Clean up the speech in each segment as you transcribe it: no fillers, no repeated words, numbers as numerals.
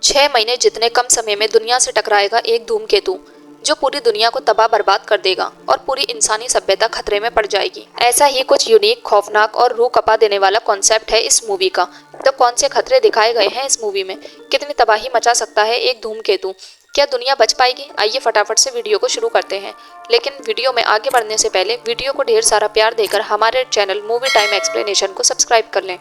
6 महीने जितने कम समय में दुनिया से टकराएगा एक धूमकेतु जो पूरी दुनिया को तबाह बर्बाद कर देगा और पूरी इंसानी सभ्यता खतरे में पड़ जाएगी। ऐसा ही कुछ यूनिक, खौफनाक और रूह कपा देने वाला कॉन्सेप्ट है इस मूवी का। तो कौन से खतरे दिखाए गए हैं इस मूवी में, कितनी तबाही मचा सकता है एक धूमकेतु, क्या दुनिया बच पाएगी? आइए फटाफट से वीडियो को शुरू करते हैं। लेकिन वीडियो में आगे बढ़ने से पहले वीडियो को ढेर सारा प्यार देकर हमारे चैनल मूवी टाइम एक्सप्लेनेशन को सब्सक्राइब कर लें।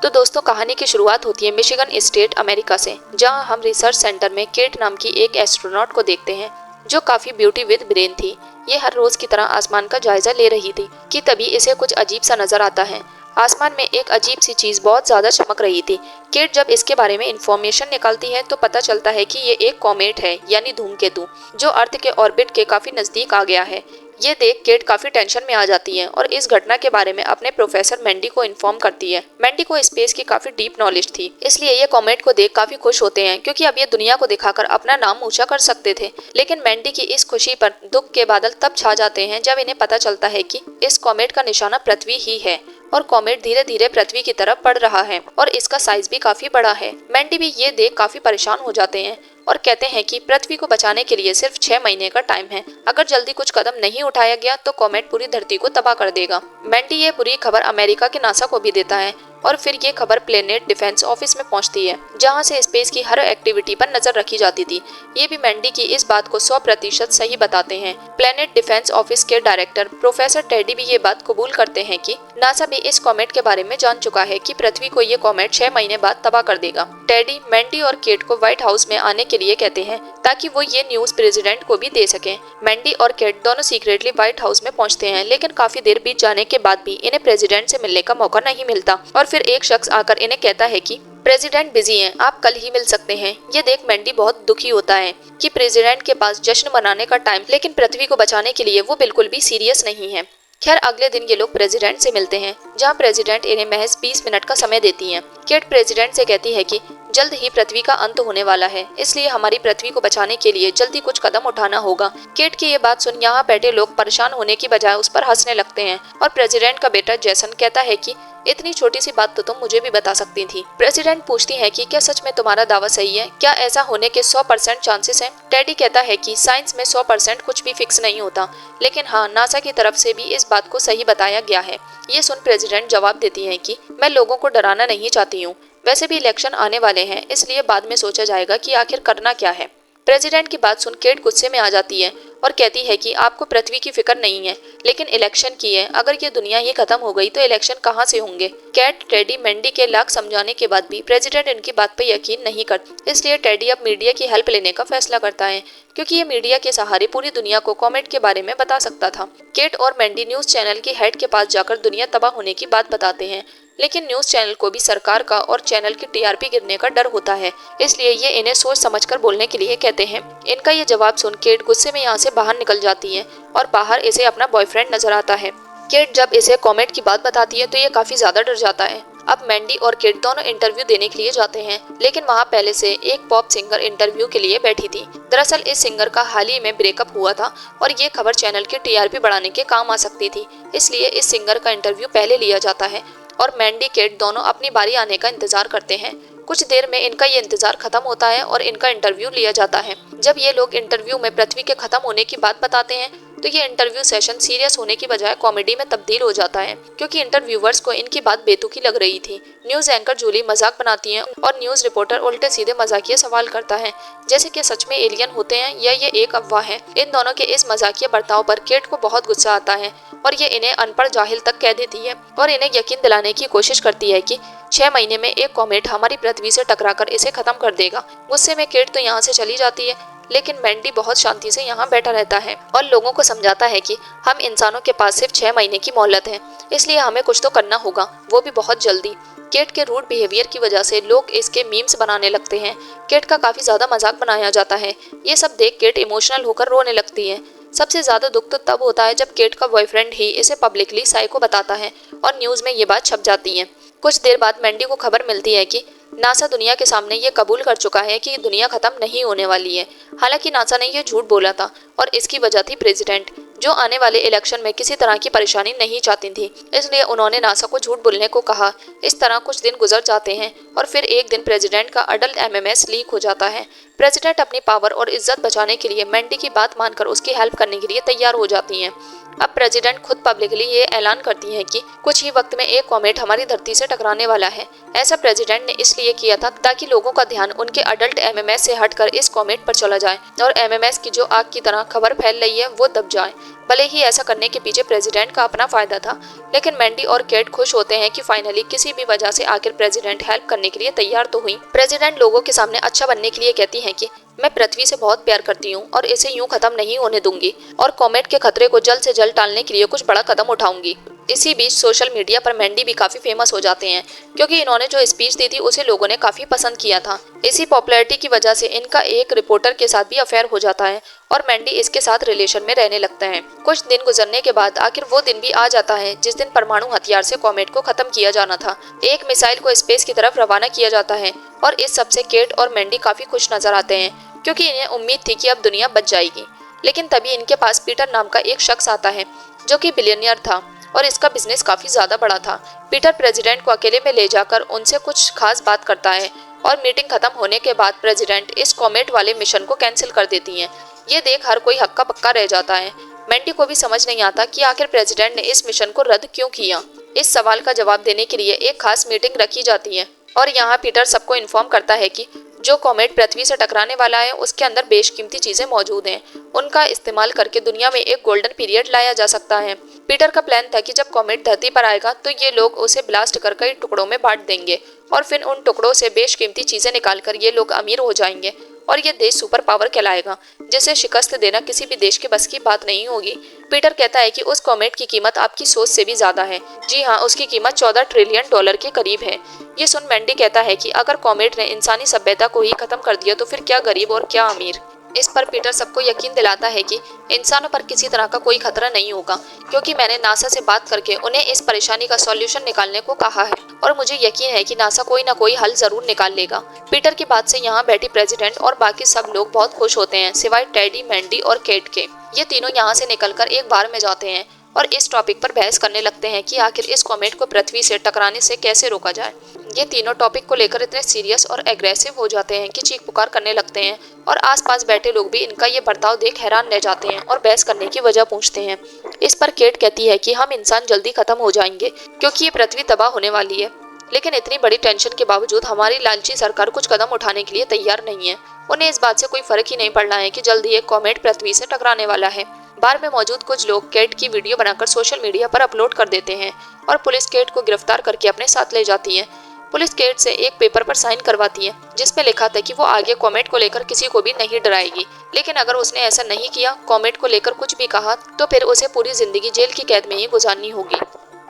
तो दोस्तों, कहानी की शुरुआत होती है मिशिगन स्टेट अमेरिका से, जहां हम रिसर्च सेंटर में केट नाम की एक एस्ट्रोनॉट को देखते हैं जो काफी ब्यूटी विद ब्रेन थी। ये हर रोज की तरह आसमान का जायजा ले रही थी कि तभी इसे कुछ अजीब सा नजर आता है। आसमान में एक अजीब सी चीज बहुत ज्यादा चमक रही थी। केट जब इसके बारे में इंफॉर्मेशन निकालती है तो पता चलता है कि ये एक कॉमेट है, यानी धूमकेतु, जो अर्थ के ऑर्बिट के काफी नजदीक आ गया है। ये देख केट काफी टेंशन में आ जाती है और इस घटना के बारे में अपने प्रोफेसर मैंडी को इन्फॉर्म करती है। मैंडी को स्पेस की काफी डीप नॉलेज थी, इसलिए ये कॉमेट को देख काफी खुश होते हैं क्योंकि अब ये दुनिया को दिखाकर अपना नाम ऊंचा कर सकते थे। लेकिन मैंडी की इस खुशी पर दुख के बादल तब छा जाते हैं जब इन्हें पता चलता है कि इस कॉमेट का निशाना पृथ्वी ही है और कॉमेट धीरे धीरे पृथ्वी की तरफ बढ़ रहा है और इसका साइज भी काफी बड़ा है। मैंडी भी ये देख काफी परेशान हो जाते हैं और कहते हैं कि पृथ्वी को बचाने के लिए सिर्फ 6 महीने का टाइम है। अगर जल्दी कुछ कदम नहीं उठाया गया तो कॉमेट पूरी धरती को तबाह कर देगा। मैंडी ये बुरी खबर अमेरिका के नासा को भी देता है और फिर ये खबर प्लेनेट डिफेंस ऑफिस में पहुंचती है, जहां से स्पेस की हर एक्टिविटी पर नजर रखी जाती थी। ये भी मैंडी की इस बात को 100% सही बताते हैं। प्लेनेट डिफेंस ऑफिस के डायरेक्टर प्रोफेसर टेडी भी ये बात कबूल करते हैं कि नासा भी इस कॉमेट के बारे में जान चुका है कि पृथ्वी को ये कॉमेट 6 महीने बाद तबाह कर देगा। टेडी मैंडी और केट को व्हाइट हाउस में आने के लिए कहते हैं ताकि वो ये न्यूज प्रेसिडेंट को भी दे सकें। मैंडी और केट दोनों सीक्रेटली व्हाइट हाउस में पहुंचते हैं, लेकिन काफी देर बीत जाने के बाद भी इन्हें प्रेसिडेंट से मिलने का मौका नहीं मिलता और फिर एक शख्स आकर इन्हें कहता है कि प्रेसिडेंट बिजी हैं, आप कल ही मिल सकते हैं। ये देख मैंडी बहुत दुखी होता है कि प्रेसिडेंट के पास जश्न मनाने का टाइम, लेकिन पृथ्वी को बचाने के लिए वो बिल्कुल भी सीरियस नहीं है। खैर, अगले दिन ये लोग प्रेसिडेंट से मिलते हैं, जहां प्रेसिडेंट इन्हें महज 20 मिनट का समय देती हैं। केट प्रेसिडेंट से कहती है कि जल्द ही पृथ्वी का अंत होने वाला है, इसलिए हमारी पृथ्वी को बचाने के लिए जल्दी कुछ कदम उठाना होगा। केट की ये बात सुन यहाँ बैठे लोग परेशान होने की बजाय उस पर हंसने लगते हैं और प्रेसिडेंट का बेटा जैसन कहता है कि इतनी छोटी सी बात तो तुम मुझे भी बता सकती थी। प्रेसिडेंट पूछती है कि क्या सच में तुम्हारा दावा सही है, क्या ऐसा होने के 100% चांसेस हैं? टेडी कहता है कि साइंस में 100% कुछ भी फिक्स नहीं होता, लेकिन हाँ, नासा की तरफ से भी इस बात को सही बताया गया है। ये सुन प्रेसिडेंट जवाब देती है कि मैं लोगों को डराना नहीं चाहती हूँ, वैसे भी इलेक्शन आने वाले हैं, इसलिए बाद में सोचा जाएगा कि आखिर करना क्या है। प्रेसिडेंट की बात सुन केट गुस्से में आ जाती है और कहती है कि आपको पृथ्वी की फिक्र नहीं है, लेकिन इलेक्शन की है। अगर ये दुनिया ही खत्म हो गई तो इलेक्शन कहाँ से होंगे? केट, टेडी, मैंडी के लाख समझाने के बाद भी प्रेसिडेंट इनकी बात पर यकीन नहीं करता, इसलिए टेडी अब मीडिया की हेल्प लेने का फैसला करता है क्योंकि ये मीडिया के सहारे पूरी दुनिया को कॉमेट के बारे में बता सकता था। केट और मैंडी न्यूज चैनल की हेड के पास जाकर दुनिया तबाह होने की बात बताते हैं, लेकिन न्यूज चैनल को भी सरकार का और चैनल की टीआरपी गिरने का डर होता है, इसलिए ये इन्हें सोच समझकर बोलने के लिए कहते हैं। इनका ये जवाब सुन केट गुस्से में यहाँ से बाहर निकल जाती है और बाहर इसे अपना बॉयफ्रेंड नजर आता है। केट जब इसे कॉमेट की बात बताती है तो ये काफी ज्यादा डर जाता है। अब मैंडी और केट दोनों इंटरव्यू देने के लिए जाते हैं, लेकिन वहाँ पहले से एक पॉप सिंगर इंटरव्यू के लिए बैठी थी। दरअसल इस सिंगर का हाल ही में ब्रेकअप हुआ था और ये खबर चैनल की टीआरपी बढ़ाने के काम आ सकती थी, इसलिए इस सिंगर का इंटरव्यू पहले लिया जाता है और मैंडी केट दोनों अपनी बारी आने का इंतजार करते हैं। कुछ देर में इनका ये इंतजार खत्म होता है और इनका इंटरव्यू लिया जाता है। जब ये लोग इंटरव्यू में पृथ्वी के खत्म होने की बात बताते हैं तो ये इंटरव्यू सेशन सीरियस होने की बजाय कॉमेडी में तब्दील हो जाता है क्योंकि इंटरव्यूअर्स को इनकी बात बेतुकी लग रही थी। न्यूज एंकर जूली मजाक बनाती हैं और न्यूज रिपोर्टर उल्टे सीधे मजाकिया सवाल करता है, जैसे कि सच में एलियन होते हैं या ये एक अफवाह है। इन दोनों के इस मजाकिया बर्ताव पर केट को बहुत गुस्सा आता है और ये इन्हें अनपढ़ जाहिल तक कह देती है और इन्हें यकीन दिलाने की कोशिश करती है कि 6 महीने में एक कॉमेट हमारी पृथ्वी से टकराकर इसे खत्म कर देगा। गुस्से में केट तो यहाँ से चली जाती है, लेकिन मैंडी बहुत शांति से यहाँ बैठा रहता है और लोगों को समझाता है कि हम इंसानों के पास सिर्फ 6 महीने की मोहलत है, इसलिए हमें कुछ तो करना होगा, वो भी बहुत जल्दी। केट के रूड बिहेवियर की वजह से लोग इसके मीम्स बनाने लगते हैं। केट का काफी ज्यादा मजाक बनाया जाता है। ये सब देख केट इमोशनल होकर रोने लगती है। सबसे ज्यादा दुख तो तब होता है जब केट का बॉयफ्रेंड ही इसे पब्लिकली साइको बताता है और न्यूज में ये बात छप जाती है। कुछ देर बाद मैंडी को खबर मिलती है कि नासा दुनिया के सामने ये कबूल कर चुका है कि दुनिया खत्म नहीं होने वाली है। हालांकि नासा ने यह झूठ बोला था और इसकी वजह थी प्रेसिडेंट, जो आने वाले इलेक्शन में किसी तरह की परेशानी नहीं चाहती थी, इसलिए उन्होंने नासा को झूठ बोलने को कहा। इस तरह कुछ दिन गुजर जाते हैं और फिर एक दिन प्रेसिडेंट का अडल्ट एमएमएस लीक हो जाता है। प्रेसिडेंट अपनी पावर और इज्जत बचाने के लिए मैंडी की बात मानकर उसकी हेल्प करने के लिए तैयार हो जाती हैं। अब प्रेसिडेंट खुद पब्लिकली ये ऐलान करती हैं कि कुछ ही वक्त में एक कॉमेट हमारी धरती से टकराने वाला है। ऐसा प्रेसिडेंट ने इसलिए किया था ताकि लोगों का ध्यान उनके अडल्ट एमएमएस से हटकर इस कॉमेट पर चला जाए और एमएमएस की जो आग की तरह खबर फैल रही है वो दब जाए। भले ही ऐसा करने के पीछे प्रेसिडेंट का अपना फायदा था, लेकिन मैंडी और केट खुश होते हैं कि फाइनली किसी भी वजह से आखिर प्रेसिडेंट हेल्प करने के लिए तैयार तो हुई। प्रेसिडेंट लोगों के सामने अच्छा बनने के लिए कहती हैं कि मैं पृथ्वी से बहुत प्यार करती हूँ और इसे यूं खत्म नहीं होने दूंगी और कॉमेट के खतरे को जल्द से जल्द टालने के लिए कुछ बड़ा कदम उठाऊंगी। इसी बीच सोशल मीडिया पर मैंडी भी काफी फेमस हो जाते हैं क्योंकि इन्होंने जो स्पीच दी थी उसे लोगों ने काफी पसंद किया था। इसी पॉपुलैरिटी की वजह से इनका एक रिपोर्टर के साथ भी अफेयर हो जाता है और मैंडी इसके साथ रिलेशन में रहने लगते हैं। कुछ दिन गुजरने के बाद आखिर वो दिन भी आ जाता है जिस दिन परमाणु हथियार से कॉमेट को खत्म किया जाना था। एक मिसाइल को स्पेस की तरफ रवाना किया जाता है और इस सबसे केट और मैंडी काफी खुश नजर आते हैं क्योंकि इन्हें उम्मीद थी कि अब दुनिया बच जाएगी। लेकिन तभी इनके पास पीटर नाम का एक शख्स आता है जो कि बिलियनियर था और इसका बिजनेस काफी ज्यादा बड़ा था। पीटर प्रेसिडेंट को अकेले में ले जाकर उनसे कुछ खास बात करता है और मीटिंग खत्म होने के बाद प्रेसिडेंट इस कॉमेट वाले मिशन को कैंसिल कर देती हैं। ये देख हर कोई हक्का पक्का रह जाता है। मैंडी को भी समझ नहीं आता कि आखिर प्रेसिडेंट ने इस मिशन को रद्द क्यों किया। इस सवाल का जवाब देने के लिए एक खास मीटिंग रखी जाती है और यहाँ पीटर सबको इन्फॉर्म करता है कि जो कॉमेट पृथ्वी से टकराने वाला है उसके अंदर बेशकीमती चीजें मौजूद हैं। उनका इस्तेमाल करके दुनिया में एक गोल्डन पीरियड लाया जा सकता है। पीटर का प्लान था कि जब कॉमेट धरती पर आएगा तो ये लोग उसे ब्लास्ट कर कई टुकड़ों में बांट देंगे और फिर उन टुकड़ों से बेशकीमती चीजें निकालकर ये लोग अमीर हो जाएंगे और ये देश सुपर पावर कहलाएगा जिसे शिकस्त देना किसी भी देश के बस की बात नहीं होगी। पीटर कहता है कि उस कॉमेट की कीमत आपकी सोच से भी ज्यादा है। जी हाँ, उसकी कीमत $14 ट्रिलियन के करीब है। ये सुन मैंडी कहता है कि अगर कॉमेट ने इंसानी सभ्यता को ही खत्म कर दिया तो फिर क्या गरीब और क्या अमीर। इस पर पीटर सबको यकीन दिलाता है कि इंसानों पर किसी तरह का कोई खतरा नहीं होगा क्योंकि मैंने नासा से बात करके उन्हें इस परेशानी का सॉल्यूशन निकालने को कहा है और मुझे यकीन है कि नासा कोई ना कोई हल जरूर निकाल लेगा। पीटर की बात से यहाँ बैठी प्रेसिडेंट और बाकी सब लोग बहुत खुश होते हैं सिवाय टेडी, मैंडी और केट के। ये तीनों यहाँ से निकलकर एक बार में जाते हैं और इस टॉपिक पर बहस करने लगते हैं कि आखिर इस कॉमेट को पृथ्वी से टकराने से कैसे रोका जाए। ये तीनों टॉपिक को लेकर इतने सीरियस और एग्रेसिव हो जाते हैं कि चीख पुकार करने लगते हैं और आसपास बैठे लोग भी इनका ये बर्ताव देख हैरान रह जाते हैं और बहस करने की वजह पूछते हैं। इस पर केट कहती है कि हम इंसान जल्दी खत्म हो जाएंगे क्योंकि ये पृथ्वी तबाह होने वाली है, लेकिन इतनी बड़ी टेंशन के बावजूद हमारी लालची सरकार कुछ कदम उठाने के लिए तैयार नहीं है। उन्हें इस बात से कोई फर्क ही नहीं पड़ रहा है कि जल्दी एक कॉमेट पृथ्वी से टकराने वाला है। बार में मौजूद कुछ लोग केट की वीडियो बनाकर सोशल मीडिया पर अपलोड कर देते हैं और पुलिस केट को गिरफ्तार करके अपने साथ ले जाती है। पुलिस केट से एक पेपर पर साइन करवाती है जिसमें लिखा था कि वो आगे कॉमेट को लेकर किसी को भी नहीं डराएगी, लेकिन अगर उसने ऐसा नहीं किया, कॉमेट को लेकर कुछ भी कहा, तो फिर उसे पूरी जिंदगी जेल की कैद में ही गुजारनी होगी।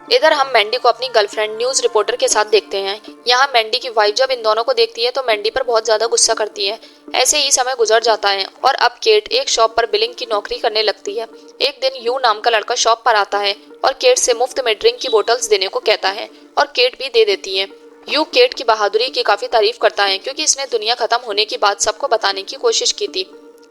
इधर हम मैंडी को अपनी गर्लफ्रेंड न्यूज रिपोर्टर के साथ देखते हैं। यहाँ मैंडी की वाइफ जब इन दोनों को देखती है तो मैंडी पर बहुत ज्यादा गुस्सा करती है। ऐसे ही समय गुजर जाता है और अब केट एक शॉप पर बिलिंग की नौकरी करने लगती है। एक दिन यू नाम का लड़का शॉप पर आता है और केट से मुफ्त में ड्रिंक की बोतल्स देने को कहता है और केट भी दे देती है। यू केट की बहादुरी की काफी तारीफ करता है क्योंकि इसने दुनिया खत्म होने की बात सबको बताने की कोशिश की थी।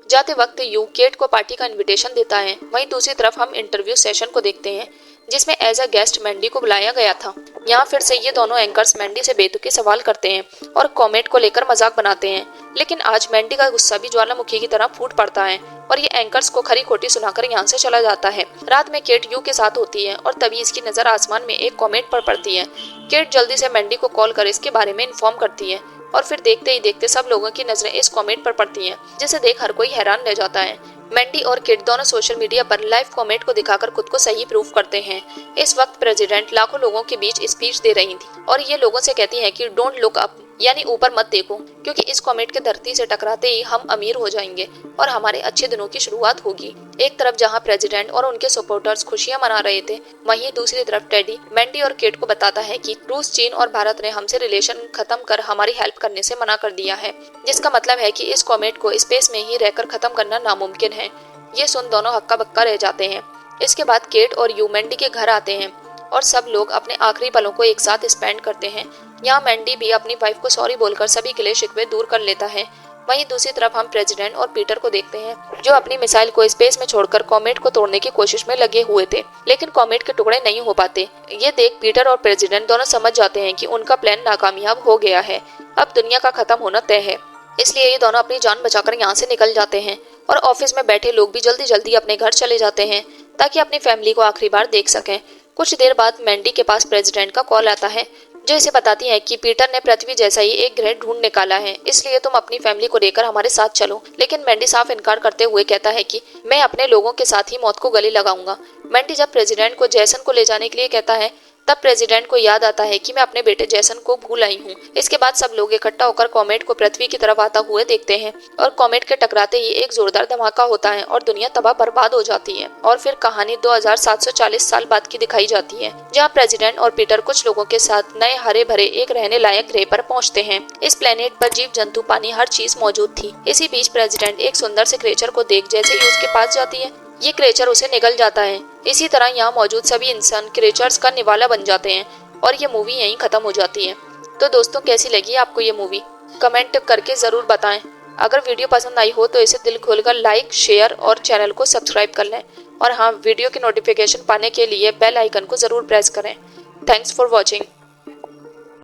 जाते वक्त यू केट को पार्टी का इनविटेशन देता है। वहीं दूसरी तरफ हम इंटरव्यू सेशन को देखते हैं जिसमें एज अ गेस्ट मैंडी को बुलाया गया था। यहाँ फिर से ये दोनों एंकर्स मैंडी से बेतुके सवाल करते हैं और कॉमेट को लेकर मजाक बनाते हैं, लेकिन आज मैंडी का गुस्सा भी ज्वालामुखी की तरह फूट पड़ता है और ये एंकर्स को खरी खोटी सुनाकर यहाँ से चला जाता है। रात में केट यू के साथ होती है और तभी इसकी नजर आसमान में एक कॉमेट पर पड़ती है। केट जल्दी से मैंडी को कॉल कर इसके बारे में इन्फॉर्म करती है और फिर देखते ही देखते सब लोगों की नजरें इस कॉमेट पर पड़ती हैं, जिसे देख हर कोई हैरान रह जाता है। मैंडी और किड दोनों सोशल मीडिया पर लाइव कॉमेट को दिखाकर खुद को सही प्रूफ करते हैं। इस वक्त प्रेसिडेंट लाखों लोगों के बीच स्पीच दे रही थी और ये लोगों से कहती हैं कि डोंट लुक अप, यानी ऊपर मत देखो, क्योंकि इस कॉमेट के धरती से टकराते ही हम अमीर हो जाएंगे और हमारे अच्छे दिनों की शुरुआत होगी। एक तरफ जहां प्रेसिडेंट और उनके सपोर्टर्स खुशियां मना रहे थे, वहीं दूसरी तरफ टेडी मैंडी और किड को बताता है कि रूस, चीन और भारत ने हमसे रिलेशन खत्म कर हमारी हेल्प करने से मना कर दिया है, जिसका मतलब है कि इस कॉमेट को स्पेस में ही रहकर खत्म करना नामुमकिन है। ये सुन दोनों हक्का बक्का रह जाते हैं। इसके बाद केट और यू मैंडी के घर आते हैं और सब लोग अपने आखिरी पलों को एक साथ स्पेंड करते हैं। यहाँ मैंडी भी अपनी वाइफ को सॉरी बोलकर सभी गिले शिकवे दूर कर लेता है। वहीं दूसरी तरफ हम प्रेसिडेंट और पीटर को देखते हैं जो अपनी मिसाइल को स्पेस में छोड़कर कॉमेट को तोड़ने की कोशिश में लगे हुए थे, लेकिन कॉमेट के टुकड़े नहीं हो पाते। ये देख पीटर और प्रेसिडेंट दोनों समझ जाते हैं कि उनका प्लान नाकामयाब हो गया है। अब दुनिया का खत्म होना तय है, इसलिए ये दोनों अपनी जान बचाकर यहाँ से निकल जाते हैं और ऑफिस में बैठे लोग भी जल्दी जल्दी अपने घर चले जाते हैं ताकि अपनी फैमिली को आखिरी बार देख सकें। कुछ देर बाद मैंडी के पास प्रेसिडेंट का कॉल आता है जो इसे बताती है कि पीटर ने पृथ्वी जैसा ही एक ग्रह ढूंढ निकाला है, इसलिए तुम अपनी फैमिली को लेकर हमारे साथ चलो। लेकिन मैंडी साफ इनकार करते हुए कहता है कि मैं अपने लोगों के साथ ही मौत को गले लगाऊंगा। मैंडी जब प्रेसिडेंट को जैसन को ले जाने के लिए कहता है तब प्रेसिडेंट को याद आता है कि मैं अपने बेटे जैसन को भूल आई हूँ। इसके बाद सब लोग इकट्ठा होकर कॉमेट को पृथ्वी की तरफ आता हुए देखते हैं और कॉमेट के टकराते ही एक जोरदार धमाका होता है और दुनिया तबाह बर्बाद हो जाती है। और फिर कहानी 2740 साल बाद की दिखाई जाती है, जहाँ प्रेसिडेंट और पीटर कुछ लोगों के साथ नए हरे भरे एक रहने लायक ग्रह पर पहुँचते हैं। इस प्लेनेट पर जीव जंतु, पानी, हर चीज मौजूद थी। इसी बीच प्रेसिडेंट एक सुंदर से क्रेचर को देख जैसे ही उसके पास जाती है, ये क्रेचर उसे निगल जाता है। इसी तरह यहाँ मौजूद सभी इंसान क्रेचर्स का निवाला बन जाते हैं और ये मूवी यहीं खत्म हो जाती है। तो दोस्तों, कैसी लगी आपको ये मूवी? कमेंट करके जरूर बताएं। अगर वीडियो पसंद आई हो तो इसे दिल खोलकर लाइक, शेयर और चैनल को सब्सक्राइब कर लें। और हाँ, वीडियो की नोटिफिकेशन पाने के लिए बेल आइकन को जरूर प्रेस करें। Thanks for watching.